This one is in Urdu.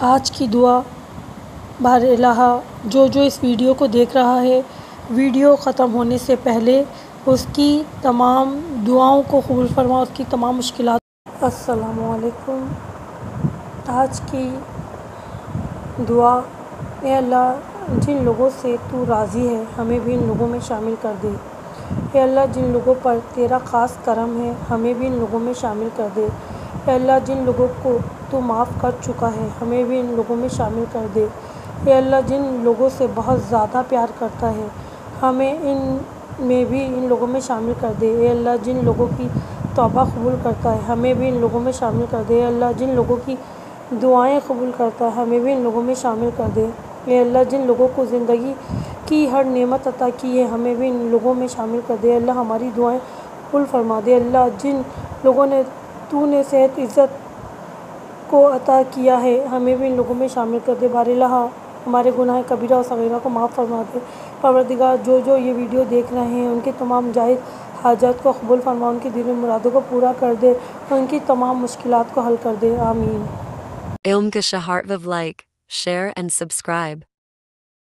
آج کی دعا بار الہ جو اس ویڈیو کو دیکھ رہا ہے، ویڈیو ختم ہونے سے پہلے اس کی تمام دعاؤں کو قبول فرما، اس کی تمام مشکلات۔ السلام علیکم۔ آج کی دعا: اے اللہ، جن لوگوں سے تو راضی ہے ہمیں بھی ان لوگوں میں شامل کر دے۔ اے اللہ، جن لوگوں پر تیرا خاص کرم ہے ہمیں بھی ان لوگوں میں شامل کر دے۔ اے اللہ، جن لوگوں کو تو معاف کر چکا ہے ہمیں بھی ان لوگوں میں شامل کر دے۔ اے اللہ، جن لوگوں سے بہت زیادہ پیار کرتا ہے ہمیں ان میں بھی ان لوگوں میں شامل کر دے۔ اے اللہ، جن لوگوں کی توبہ قبول کرتا ہے ہمیں بھی ان لوگوں میں شامل کر دے۔ اے اللہ، جن لوگوں کی دعائیں قبول کرتا ہے ہمیں بھی ان لوگوں میں شامل کر دے۔ اے اللہ، جن لوگوں کو زندگی کی ہر نعمت عطا کی ہے ہمیں بھی ان لوگوں میں شامل کر دے۔ اللہ، ہماری دعائیں قبول فرما دے۔ اللہ، جن لوگوں نے تو نے صحت عزت کو عطا کیا ہے ہمیں بھی ان لوگوں میں شامل کر دے۔ بار الہ، ہمارے گناہ کبیرہ و صغیرہ کو معاف فرما دے۔ پروردگار، جو یہ ویڈیو دیکھ رہے ہیں ان کی تمام جائز حاجات کو قبول فرما، ان کی دلی مرادوں کو پورا کر دے اور ان کی تمام مشکلات کو حل کر دے۔ آمین۔ علم کا شہر لائک، شیئر and subscribe.